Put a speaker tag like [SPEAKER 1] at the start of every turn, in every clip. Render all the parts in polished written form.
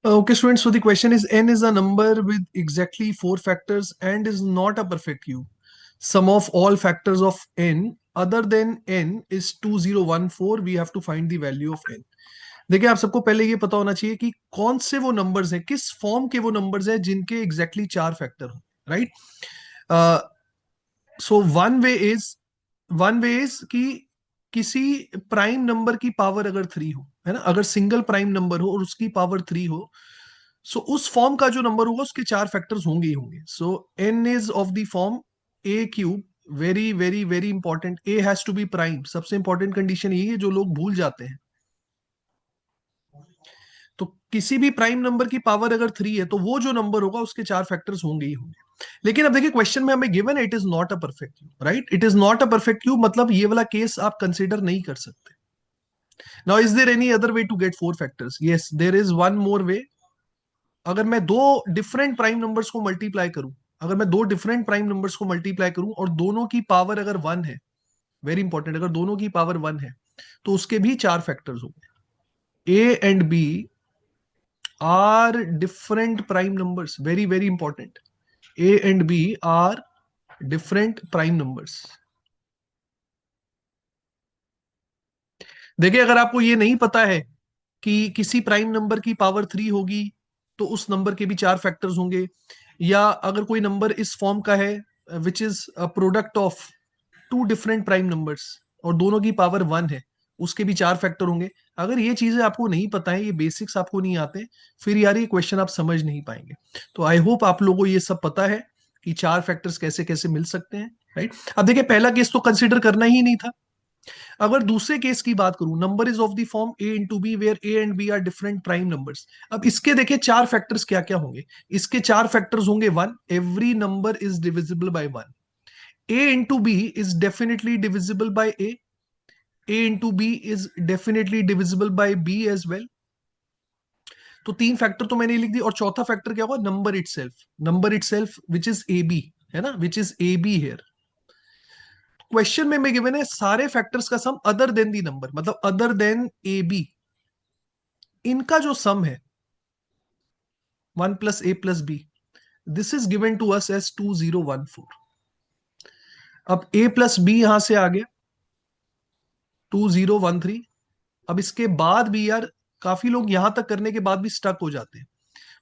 [SPEAKER 1] Okay, students. So the question is: n is a number with exactly four factors and is not a perfect cube. Sum of all factors of n other than n is 2014. We have to find the value of n. देखिए, आप सबको पहले ये पता होना चाहिए कि कौन से वो नंबर्स हैं, किस फॉर्म के वो नंबर्स हैं जिनके एग्जैक्टली चार फैक्टर हो, right? So one way is कि किसी प्राइम नंबर की पावर अगर थ्री हो, है ना, अगर सिंगल प्राइम नंबर हो और उसकी पावर थ्री हो, सो उस फॉर्म का जो नंबर होगा उसके चार फैक्टर्स होंगे ही होंगे. So n is of the form a cube. Very very very important, a has to be prime. सबसे इंपॉर्टेंट कंडीशन यही है जो लोग भूल जाते हैं. तो किसी भी प्राइम नंबर की पावर अगर थ्री है तो वो जो नंबर होगा उसके चार फैक्टर्स होंगे ही होंगे. लेकिन अब देखिए, क्वेश्चन में हमें गिवन है it is not a perfect cube, right? It is not a perfect cube मतलब ये वाला केस आप कंसिडर नहीं कर सकते. Now is there any other way to get four factors? Yes, there is one more way. अगर मैं दो डिफरेंट प्राइम नंबर्स को मल्टीप्लाई करूं, अगर मैं दो डिफरेंट प्राइम नंबर्स को मल्टीप्लाई करूं और दोनों की पावर अगर वन है, वेरी इंपॉर्टेंट, अगर दोनों की पावर वन है तो उसके भी चार फैक्टर्स होंगे. A and B are different prime numbers. Very very important. A and B are different prime numbers. देखिए, अगर आपको ये नहीं पता है कि किसी प्राइम नंबर की पावर थ्री होगी तो उस नंबर के भी चार फैक्टर्स होंगे, या अगर कोई नंबर इस फॉर्म का है which is a product of two different prime numbers और दोनों की पावर वन है, उसके भी चार फैक्टर होंगे. अगर ये चीजें आपको नहीं पता है, ये बेसिक्स आपको नहीं आते, फिर यार ये क्वेश्चन आप समझ नहीं पाएंगे. तो आई होप आप लोगों को ये सब पता है कि चार फैक्टर्स कैसे कैसे मिल सकते हैं, राइट? अब देखिए, पहला केस तो कंसिडर करना ही नहीं था. अगर दूसरे केस की बात करूं, number is of the form A into B where A and B are different prime numbers. अब इसके देखिए चार फैक्टर्स क्या क्या होंगे. इसके चार फैक्टर्स होंगे one. Every number is divisible by one. A into B is definitely divisible by A. A into B is definitely divisible by B as well. तो तीन फैक्टर तो मैंने लिख दी. और चौथा फैक्टर क्या होगा? Number itself. Number itself which is A B, है ना, which is A B here. Question में गिवन है सारे फैक्टर्स का sum other than the number, मतलब अदर देन ए बी. इनका जो सम है one plus A plus B, this is given to us as 2014. अब ए प्लस बी यहां से आ गया 2013. अब इसके बाद भी यार काफी लोग यहां तक करने के बाद भी स्टक हो जाते हैं.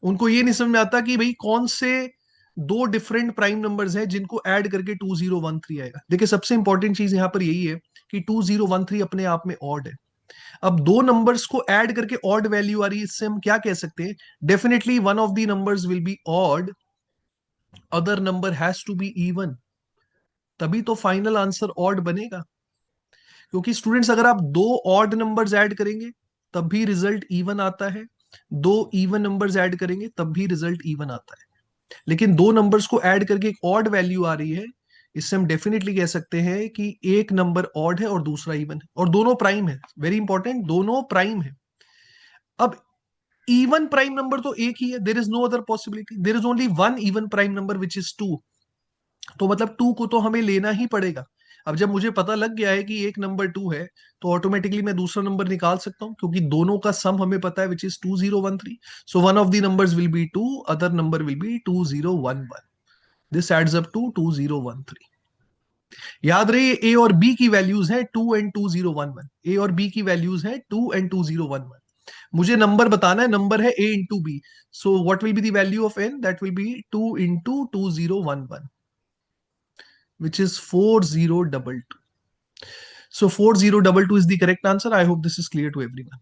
[SPEAKER 1] उनको ये नहीं समझ में आता कि भाई कौन से दो डिफरेंट प्राइम नंबर्स हैं जिनको ऐड करके 2013 आएगा. देखिए, सबसे इंपॉर्टेंट चीज यहां पर यही है कि 2013 अपने आप में ऑड है. अब दो नंबर्स को ऐड करके ऑड वैल्यू आ रही है, इससे हम क्या कह सकते हैं? Definitely one of the numbers will be odd, other number has to be even. तभी तो फाइनल आंसर ऑड बनेगा. क्योंकि स्टूडेंट्स, अगर आप दो ऑड नंबर्स ऐड करेंगे तब भी रिजल्ट इवन आता है, दो इवन नंबर्स ऐड करेंगे तब भी रिजल्ट इवन आता है. लेकिन दो नंबर्स को ऐड करके एक ऑड वैल्यू आ रही है, इससे हम डेफिनेटली कह सकते हैं कि एक नंबर ऑड है और दूसरा इवन है और दोनों प्राइम है. वेरी इंपॉर्टेंट, दोनों प्राइम है. अब इवन प्राइम नंबर तो एक ही है. There is no other possibility. There is only one even prime number which is two. तो मतलब टू को तो हमें लेना ही पड़ेगा. अब जब मुझे पता लग गया है कि एक नंबर टू है, तो ऑटोमेटिकली मैं दूसरा नंबर निकाल सकता हूं क्योंकि दोनों का सम हमें पता है which is 2013. So one of the numbers will be two, other number will be 2011. This adds up to 2013. याद रहे, ए और बी की वैल्यूज है 2 एंड 2011. ए और बी की वैल्यूज है 2 एंड 2011. मुझे नंबर बताना है, नंबर है a into b. So what will be the value of n? That will be 2 into 2011, which is 4022. So 4022 is the correct answer. I hope this is clear to everyone.